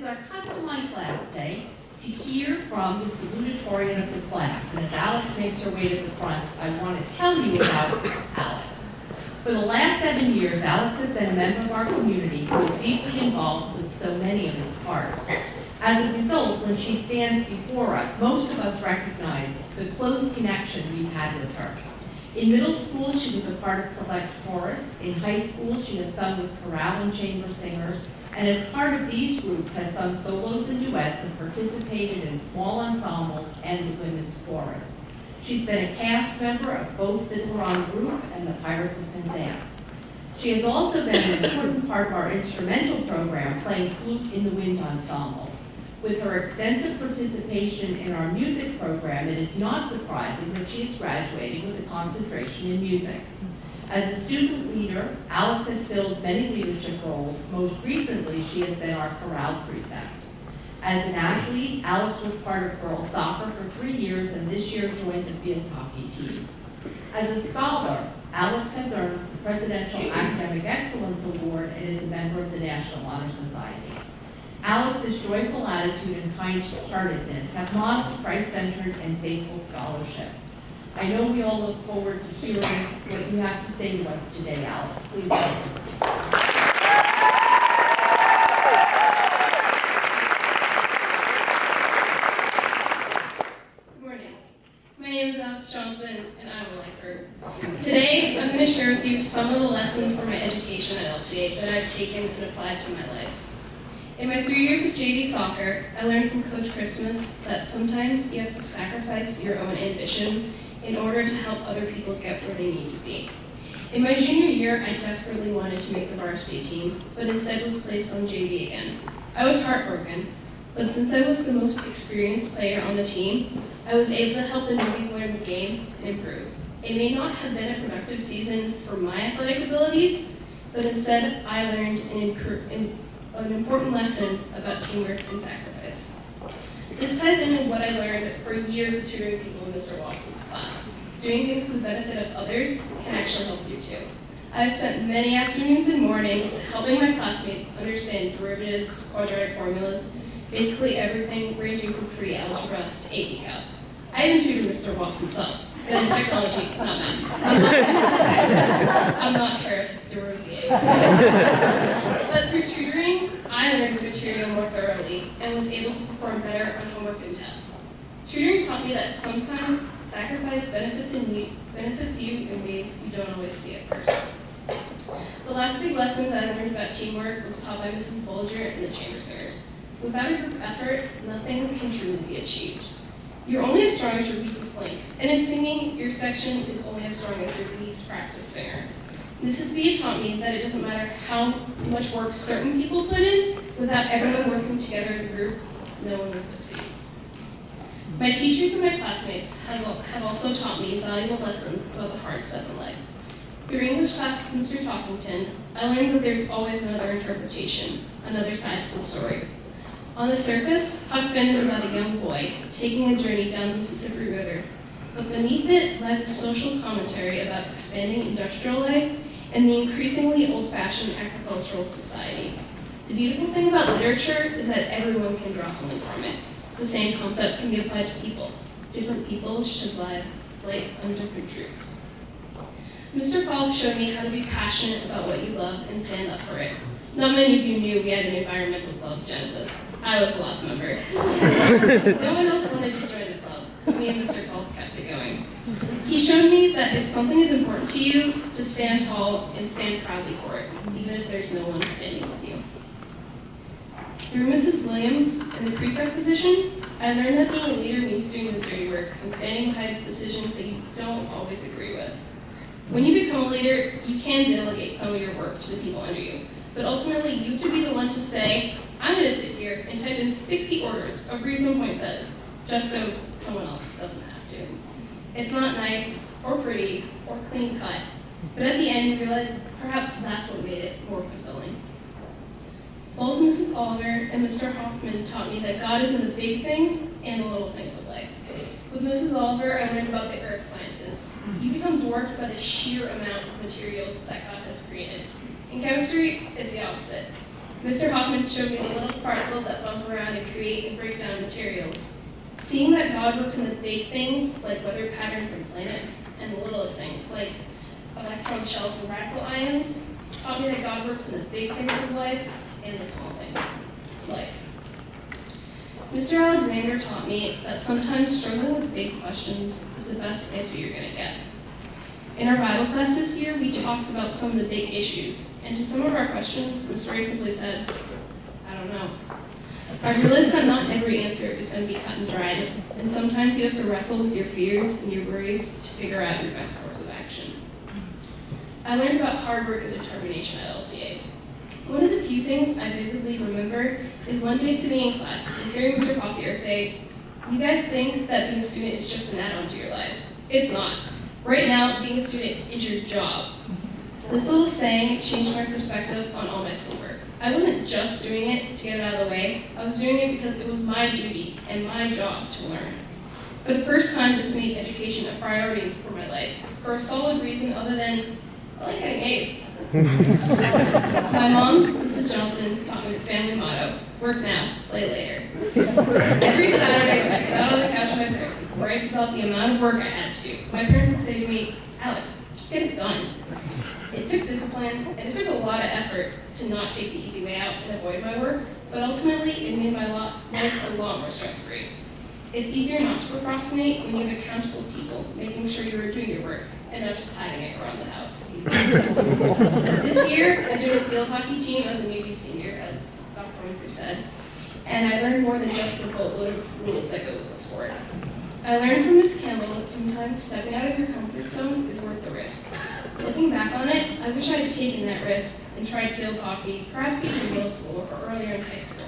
is our custom on class day to hear from the salutatorian of the class. And as Alex makes her way to the front, I want to tell you about Alex. For the last 7 years, Alex has been a member of our community who is deeply involved with so many of its parts. As a result, when she stands before us, most of us recognize the close connection we've had with her. In middle school, she was a part of Select Chorus. In high school, she has sung with chorale and chamber singers, and as part of these groups has sung solos and duets and participated in small ensembles and the women's chorus. She's been a cast member of both Fiddler on Group and the Pirates of Penzance. She has also been an important part of our instrumental program, playing flute in the wind ensemble. With her extensive participation in our music program, it is not surprising that she is graduating with a concentration in music. As a student leader, Alex has filled many leadership roles. Most recently, she has been our chorale prefect. As an athlete, Alex was part of girls soccer for 3 years and this year joined the field hockey team. As a scholar, Alex has earned the Presidential Academic Excellence Award and is a member of the National Honor Society. Alex's joyful attitude and kind-heartedness have modeled Christ-centered and faithful scholarship. I know we all look forward to hearing what you have to say to us today, Alex. Please welcome. Good morning. My name is Alex Johnson, and I'm a lifer. Today, I'm going to share with you some of the lessons from my education at LCA that I've taken and applied to my life. In my 3 years of JV soccer, I learned from Coach Christmas that sometimes you have to sacrifice your own ambitions in order to help other people get where they need to be. In my junior year, I desperately wanted to make the varsity team, but instead was placed on JV again. I was heartbroken, but since I was the most experienced player on the team, I was able to help the newbies learn the game and improve. It may not have been a productive season for my athletic abilities, but instead I learned an important lesson about teamwork and sacrifice. This ties into what I learned for years of tutoring people in Mr. Watson's class. Doing things for the benefit of others can actually help you too. I've spent many afternoons and mornings helping my classmates understand derivatives, quadratic formulas, basically everything ranging from pre-algebra to AP Calc. I even tutored Mr. Watson some, but in technology, not math. I'm not Harris DeRosier. But through tutoring, I learned the material more thoroughly and was able to perform better on homework and tests. Tutoring taught me that sometimes sacrifice benefits you in ways you don't always see at first. The last big lesson that I learned about teamwork was taught by Mrs. Bolger and the Chamber Singers. Without a group effort, nothing can truly be achieved. You're only as strong as your weakest link, and in singing, your section is only as strong as your least practiced singer. Mrs. B taught me that it doesn't matter how much work certain people put in, without everyone working together as a group, no one will succeed. My teachers and my classmates have also taught me valuable lessons about the hard stuff in life. Through English class with Mr. Talkington, I learned that there's always another interpretation, another side to the story. On the surface, Huck Finn is about a young boy taking a journey down the Mississippi River, but beneath it lies a social commentary about expanding industrial life and the increasingly old-fashioned agricultural society. The beautiful thing about literature is that everyone can draw something from it. The same concept can be applied to people. Different people should live on different truths. Mr. Golf showed me how to be passionate about what you love and stand up for it. Not many of you knew we had an environmental club, Genesis. I was the last member. No one else wanted to join the club, but me and Mr. Golf kept it going. He showed me that if something is important to you, to stand tall and stand proudly for it, even if there's no one standing with you. Through Mrs. Williams and the prefect position, I learned that being a leader means doing the dirty work and standing behind decisions that you don't always agree with. When you become a leader, you can delegate some of your work to the people under you, but ultimately you have to be the one to say, I'm going to sit here and type in 60 orders of reads and poinsettias, just so someone else doesn't have to. It's not nice or pretty or clean cut, but at the end you realize perhaps that's what made it more fulfilling. Both Mrs. Oliver and Mr. Hoffman taught me that God is in the big things and the little things of life. With Mrs. Oliver, I learned about the earth sciences. You become dwarfed by the sheer amount of materials that God has created. In chemistry, it's the opposite. Mr. Hoffman showed me the little particles that bump around and create and break down materials. Seeing that God works in the big things, like weather patterns and planets, and the littlest things, like electron shells and radical ions, taught me that God works in the big things of life and the small things of life. Mr. Alexander taught me that sometimes struggling with big questions is the best answer you're going to get. In our Bible class this year, we talked about some of the big issues, and to some of our questions, Mr. Ray simply said, I don't know. I realized that not every answer is going to be cut and dried, and sometimes you have to wrestle with your fears and your worries to figure out your best course of action. I learned about hard work and determination at LCA. One of the few things I vividly remember is one day sitting in class and hearing Mr. Papier say, you guys think that being a student is just an add-on to your lives. It's not. Right now, being a student is your job. This little saying changed my perspective on all my schoolwork. I wasn't just doing it to get it out of the way. I was doing it because it was my duty and my job to learn. For the first time, this made education a priority for my life, for a solid reason other than I like getting A's. My mom, Mrs. Johnson, taught me the family motto, work now, play later. Every Saturday when I sat on the couch with my parents and bragged about the amount of work I had to do, my parents would say to me, Alex, just get it done. It took discipline, and it took a lot of effort to not take the easy way out and avoid my work, but ultimately it made my life a lot more stress-free. It's easier not to procrastinate when you have accountable people making sure you are doing your work and not just hiding it around the house. This year, I joined a field hockey team as a newbie senior, as Dr. Windsor said, and I learned more than just the boatload of rules that go with the sport. I learned from Ms. Campbell that sometimes stepping out of your comfort zone is worth the risk. Looking back on it, I wish I had taken that risk and tried field hockey, perhaps even in middle school or earlier in high school.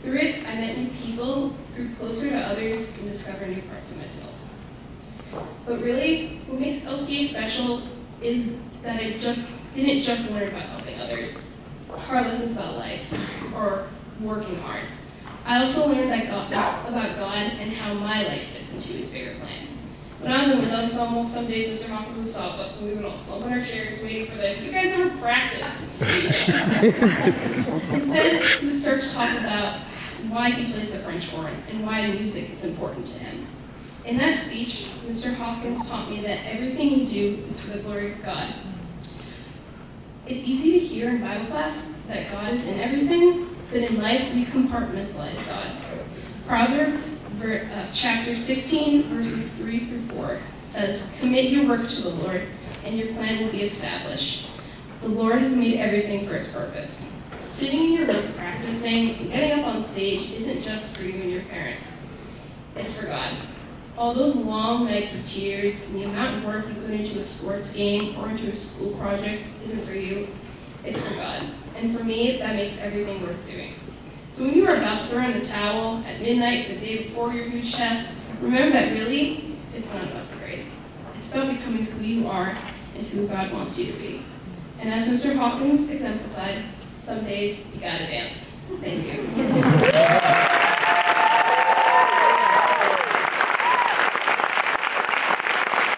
Through it, I met new people, grew closer to others, and discovered new parts of myself. But really, what makes LCA special is that I didn't just learn about helping others, hard lessons about life, or working hard. I also learned about God and how my life fits into His bigger plan. When I was in the ensemble, some days Mr. Hawkins would stop us and we would all slump in our chairs waiting for the "you guys never practice" speech. Instead, he would start to talk about why he plays the French horn and why music is important to him. In that speech, Mr. Hawkins taught me that everything we do is for the glory of God. It's easy to hear in Bible class that God is in everything, but in life we compartmentalize God. Proverbs chapter 16, verses 3 through 4 says, "Commit your work to the Lord, and your plan will be established. The Lord has made everything for its purpose." Sitting in your room practicing and getting up on stage isn't just for you and your parents. It's for God. All those long nights of tears and the amount of work you put into a sports game or into a school project isn't for you. It's for God. And for me, that makes everything worth doing. So when you are about to throw in the towel at midnight the day before your huge test, remember that really, it's not about the grade. It's about becoming who you are and who God wants you to be. And as Mr. Hawkins exemplified, some days you gotta dance. Thank you.